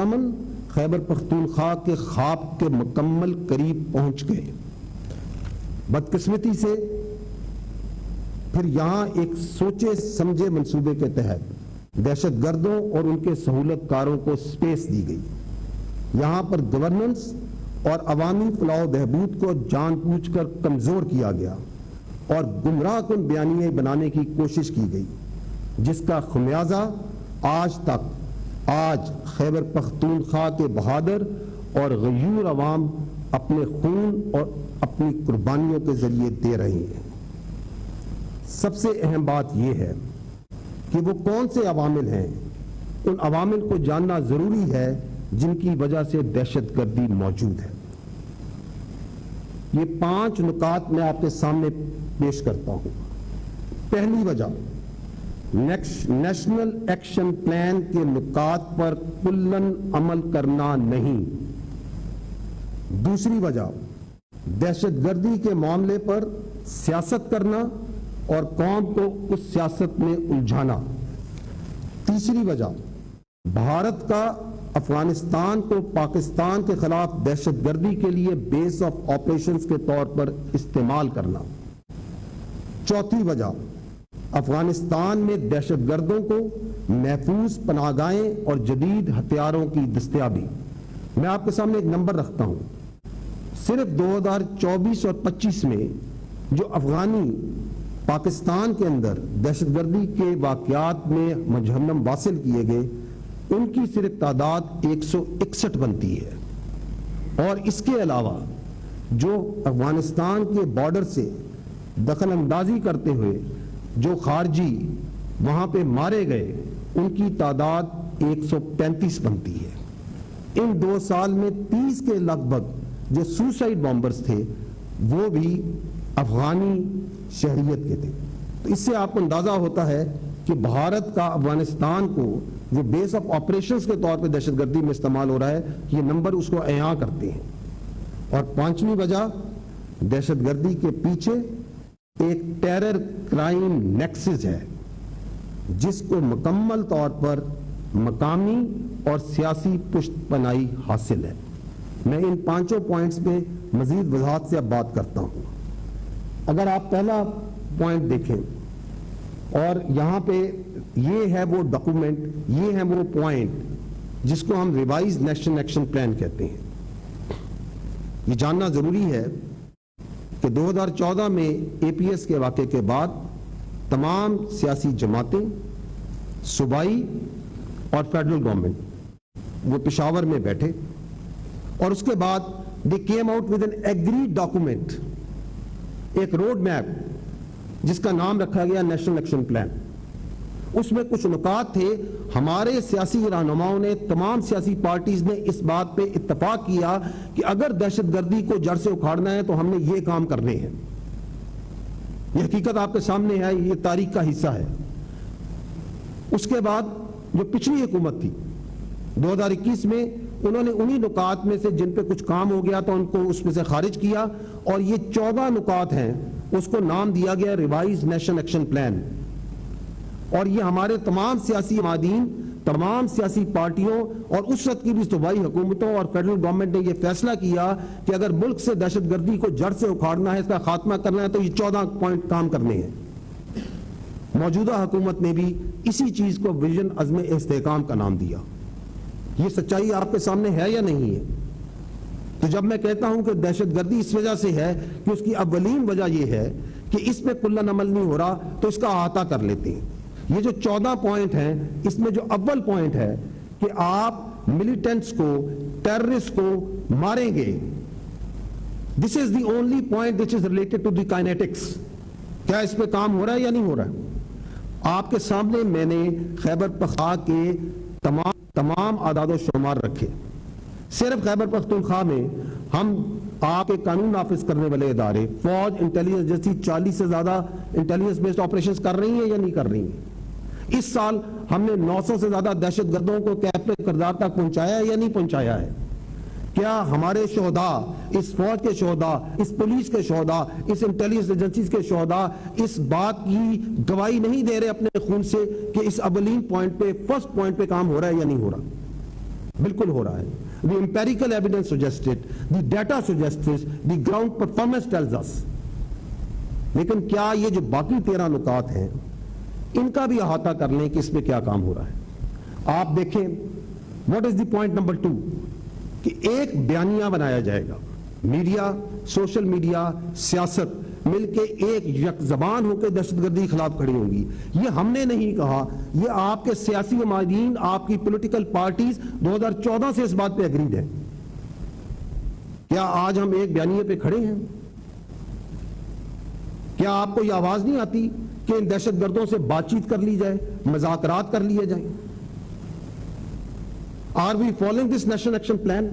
پرامن خیبر پختونخوا کے خواب کے مکمل قریب پہنچ گئے۔ بدقسمتی سے پھر یہاں ایک سوچے سمجھے منصوبے کے تحت دہشت گردوں اور ان کے سہولت کاروں کو سپیس دی گئی۔ یہاں پر گورننس اور عوامی فلاح و بہبود کو جان بوجھ کر کمزور کیا گیا اور گمراہ کن بیانیے بنانے کی کوشش کی گئی، جس کا خمیازہ آج خیبر پختونخوا کے بہادر اور غیور عوام اپنے خون اور اپنی قربانیوں کے ذریعے دے رہے ہیں۔ سب سے اہم بات یہ ہے کہ وہ کون سے عوامل ہیں، ان عوامل کو جاننا ضروری ہے جن کی وجہ سے دہشت گردی موجود ہے۔ یہ 5 نکات میں آپ کے سامنے پیش کرتا ہوں۔ پہلی وجہ، نیشنل ایکشن پلان کے نکات پر کلن عمل کرنا نہیں۔ دوسری وجہ، دہشت گردی کے معاملے پر سیاست کرنا اور قوم کو اس سیاست میں الجھانا۔ تیسری وجہ، بھارت کا افغانستان کو پاکستان کے خلاف دہشت گردی کے لیے بیس آف آپریشنز کے طور پر استعمال کرنا۔ چوتھی وجہ، افغانستان میں دہشت گردوں کو محفوظ پناہ گاہیں اور جدید ہتھیاروں کی دستیابی۔ میں آپ کے سامنے ایک نمبر رکھتا ہوں، صرف 2024 اور 25 میں جو افغانی پاکستان کے اندر دہشت گردی کے واقعات میں مجہنم واصل کیے گئے، ان کی صرف تعداد 161 بنتی ہے، اور اس کے علاوہ جو افغانستان کے بارڈر سے دخل اندازی کرتے ہوئے جو خارجی وہاں پہ مارے گئے، ان کی تعداد 135 بنتی ہے۔ ان 2 سال میں 30 کے لگ بھگ جو سوسائڈ بامبرز تھے وہ بھی افغانی شہریت کے تھے۔ تو اس سے آپ کو اندازہ ہوتا ہے کہ بھارت کا افغانستان کو جو بیس آف آپریشنز کے طور پہ دہشت گردی میں استعمال ہو رہا ہے، یہ نمبر اس کو عیاں کرتے ہیں۔ اور 5ویں وجہ، دہشت گردی کے پیچھے ایک ٹیرر کرائم نیکسس ہے جس کو مکمل طور پر مقامی اور سیاسی پشت پناہی حاصل ہے۔ میں ان 5 پوائنٹس پہ مزید وضاحت سے اب بات کرتا ہوں۔ اگر آپ پہلا پوائنٹ دیکھیں، اور یہاں پہ یہ ہے وہ ڈاکومنٹ، یہ ہے وہ پوائنٹ جس کو ہم ریوائز نیشنل ایکشن پلان کہتے ہیں۔ یہ جاننا ضروری ہے کہ 2014 میں اے پی ایس کے واقعے کے بعد تمام سیاسی جماعتیں، صوبائی اور فیڈرل گورنمنٹ وہ پشاور میں بیٹھے، اور اس کے بعد they came out with an agreed document, ایک روڈ میپ جس کا نام رکھا گیا نیشنل ایکشن پلان۔ اس میں کچھ نکات تھے، ہمارے سیاسی رہنماؤں نے، تمام سیاسی پارٹیز نے اس بات پہ اتفاق کیا کہ اگر دہشت گردی کو جڑ سے اکھاڑنا ہے تو ہم نے یہ کام کرنے ہیں۔ یہ حقیقت آپ کے سامنے ہے، یہ تاریخ کا حصہ ہے۔ اس کے بعد جو پچھلی حکومت تھی 2021 میں، انہوں نے انہی نکات میں سے جن پہ کچھ کام ہو گیا تو ان کو اس میں سے خارج کیا، اور یہ 14 نکات ہیں، اس کو نام دیا گیا ریوائز نیشنل ایکشن پلان۔ اور یہ ہمارے تمام سیاسی عمادین، تمام سیاسی پارٹیوں اور اس وقت کی بھی صوبائی حکومتوں اور فیڈرل گورنمنٹ نے یہ فیصلہ کیا کہ اگر ملک سے دہشت گردی کو جڑ سے اکھاڑنا ہے، اس کا خاتمہ کرنا ہے، تو یہ 14 پوائنٹ کام کرنے ہیں۔ موجودہ حکومت نے بھی اسی چیز کو ویژن عزم استحکام کا نام دیا۔ یہ سچائی آپ کے سامنے ہے یا نہیں ہے؟ تو جب میں کہتا ہوں کہ دہشت گردی اس وجہ سے ہے کہ اس کی اولین وجہ یہ ہے کہ اس پہ کلن عمل نہیں ہو رہا، تو اس کا احاطہ کر لیتے ہیں۔ یہ جو 14 پوائنٹ ہیں، اس میں جو اول پوائنٹ ہے کہ آپ ملیٹنٹس کو، ٹیررسٹ کو ماریں گے، this is the only point which is related to the kinetics. کیا اس پہ کام ہو رہا ہے یا نہیں ہو رہا ہے؟ آپ کے سامنے میں نے خیبر پختونخوا کے تمام اعداد و شمار رکھے۔ صرف خیبر پختونخوا میں ہم آپ کے قانون نافذ کرنے والے ادارے، فوج، انٹیلیجنس جیسی 40 سے زیادہ انٹیلیجنس بیسڈ آپریشنز کر رہی ہیں یا نہیں کر رہی ہیں؟ اس سال ہم نے 900 سے زیادہ دہشت گردوں کو کیفر کردار تک پہنچایا ہے یا نہیں پہنچایا ہے؟ کیا ہمارے شہداء، اس فوج کے شہداء، اس پولیس کے شہداء، اس انٹیلیجنس ایجنسیز کے شہداء اس بات کی گواہی نہیں دے رہے اپنے خون سے کہ اس اولین پوائنٹ پہ، فرسٹ پوائنٹ پہ کام ہو رہا ہے یا نہیں ہو رہا؟ بالکل ہو رہا ہے. The empirical evidence suggests it, the data suggests it, the ground performance tells us. لیکن کیا یہ جو باقی 13 نکات ہیں ان کا بھی احاطہ کر لیں کہ اس میں کیا کام ہو رہا ہے. آپ دیکھیں what is the point number 2 کہ ایک بیانیہ بنایا جائے گا. میڈیا, سوشل میڈیا, سیاست مل کے ایک یک زبان ہو کے دہشت گردی کے خلاف کھڑی ہوں گی. یہ ہم نے نہیں کہا, یہ آپ کے سیاسی ممالین, آپ کی پولیٹیکل پارٹیز 2014 سے اس بات پہ اگریڈ ہے. کیا آج ہم ایک بیانیے پہ کھڑے ہیں؟ کیا آپ کو یہ آواز نہیں آتی کہ ان دہشت گردوں سے بات چیت کر لی جائے, مذاکرات کر لیے جائیں؟ Are we following this national action plan?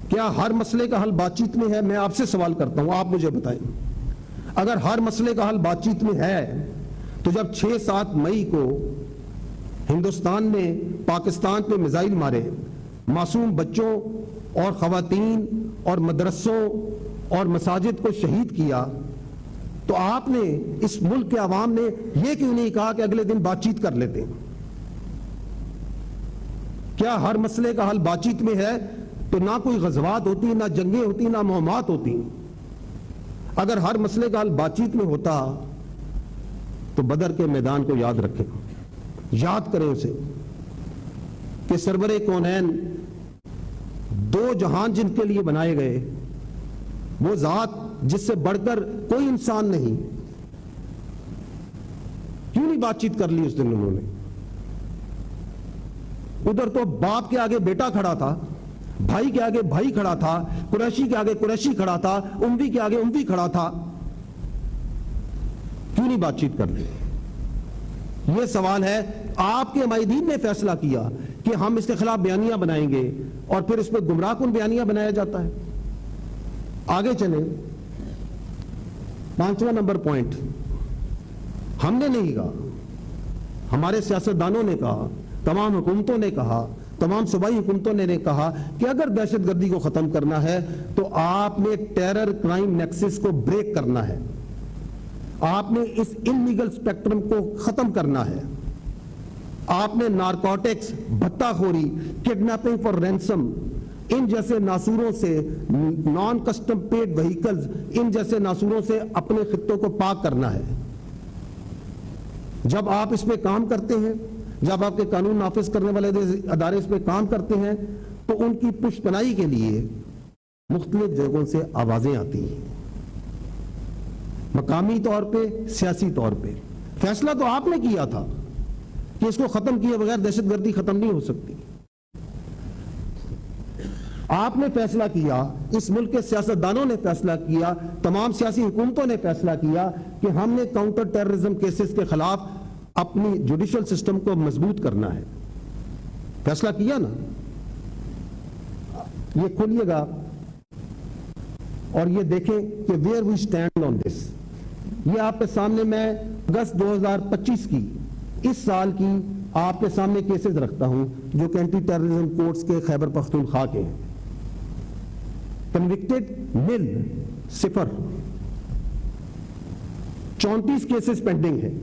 کیا ہر مسئلے کا حل بات چیت میں ہے؟ میں آپ سے سوال کرتا ہوں, آپ مجھے بتائیں. اگر ہر مسئلے کا حل بات چیت میں ہے تو جب 6-7 مئی کو ہندوستان نے پاکستان پہ میزائل مارے, معصوم بچوں اور خواتین اور مدرسوں اور مساجد کو شہید کیا, تو آپ نے اس ملک کے عوام نے یہ کیوں نہیں کہا کہ اگلے دن بات چیت کر لیتے ہیں؟ کیا ہر مسئلے کا حل بات چیت میں ہے تو نہ کوئی غزوات ہوتی, نہ جنگیں ہوتی, نہ مہمات ہوتی. اگر ہر مسئلے کا حل بات چیت میں ہوتا تو بدر کے میدان کو یاد رکھیں, یاد کریں اسے کہ سرور کونین, 2 جہان جن کے لیے بنائے گئے, وہ ذات جس سے بڑھ کر کوئی انسان نہیں, کیوں نہیں بات چیت کر لی اس دن انہوں نے؟ ادھر تو باپ کے آگے بیٹا کھڑا تھا, بھائی کے آگے بھائی کھڑا تھا, قریشی کے آگے قریشی کھڑا تھا, اموی کے آگے اموی کھڑا تھا, کیوں نہیں بات چیت کر لی؟ یہ سوال ہے. آپ کے مائدین نے فیصلہ کیا کہ ہم اس کے خلاف بیانیہ بنائیں گے اور پھر اس پہ گمراہ کن بیانیہ بنایا جاتا ہے. آگے چلیں, 5واں نمبر پوائنٹ. ہم نے نہیں کہا, ہمارے سیاستدانوں نے کہا, تمام حکومتوں نے کہا, تمام صوبائی حکومتوں نے کہا کہ اگر دہشت گردی کو ختم کرنا ہے تو آپ نے ٹیرر کرائم نیکسس کو بریک کرنا ہے, آپ نے اس انلیگل سپیکٹرم کو ختم کرنا ہے, آپ نے نارکوٹکس, بھتہ خوری, کڈنیپنگ فار رینسم, ان جیسے ناسوروں سے, نان کسٹم پیڈ وہیکلز, ان جیسے ناسوروں سے اپنے خطوں کو پاک کرنا ہے. جب آپ اس پہ کام کرتے ہیں, جب آپ کے قانون نافذ کرنے والے ادارے اس پہ کام کرتے ہیں تو ان کی پشتپناہی کے لیے مختلف جگہوں سے آوازیں آتی ہیں, مقامی طور پہ, سیاسی طور پہ. فیصلہ تو آپ نے کیا تھا کہ اس کو ختم کیے بغیر دہشت گردی ختم نہیں ہو سکتی. آپ نے فیصلہ کیا, اس ملک کے سیاستدانوں نے فیصلہ کیا, تمام سیاسی حکومتوں نے فیصلہ کیا کہ ہم نے کاؤنٹر ٹیررزم کیسز کے خلاف اپنی جوڈیشل سسٹم کو مضبوط کرنا ہے. فیصلہ کیا نا؟ یہ کھولیے گا اور یہ دیکھیں کہ ویئر وی اسٹینڈ آن دس. یہ آپ کے سامنے میں اگست 2025 کی, اس سال کی آپ کے سامنے کیسز رکھتا ہوں جو کہ اینٹی ٹیررزم کورٹس کے خیبر پختونخوا کے ہیں. کنوکٹڈ 0, 34 کیسز پینڈنگ ہیں.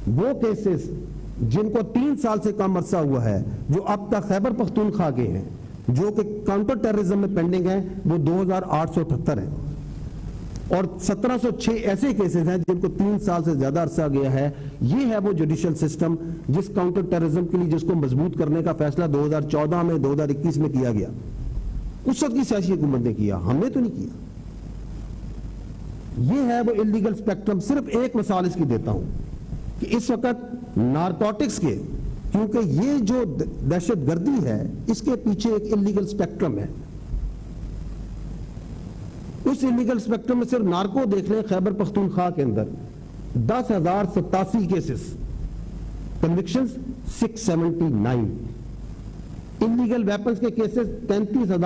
وہ کیسز جن کو 3 سال سے کم عرصہ ہوا ہے, جو اب تک خیبر پختونخوا کے ہیں, جو کہ کاؤنٹر ٹیررزم میں پینڈنگ ہیں, وہ 2878 ہیں. اور 1706 ایسے کیسز ہیں جن کو 3 سال سے زیادہ عرصہ گیا ہے. یہ ہے وہ جوڈیشل سسٹم جس کاؤنٹر ٹیررزم کے لیے جس کو مضبوط کرنے کا فیصلہ 2014 میں 2021 میں کیا گیا. اس وقت کی سیاسی حکومت نے کیا, ہم نے تو نہیں کیا. یہ ہے وہ انلیگل سپیکٹرم. صرف ایک مثال اس کی دیتا ہوں کہ اس وقت نارکوٹکس کے, کیونکہ یہ جو دہشت گردی ہے اس کے پیچھے ایک انلیگل سپیکٹرم ہے. اس انلیگل سپیکٹرم میں صرف نارکو دیکھ لیں, خیبر پختونخوا کے اندر 10,087 کیسز, کنوکشنز 679, انلیگل ویپنز کے کیسز 33,000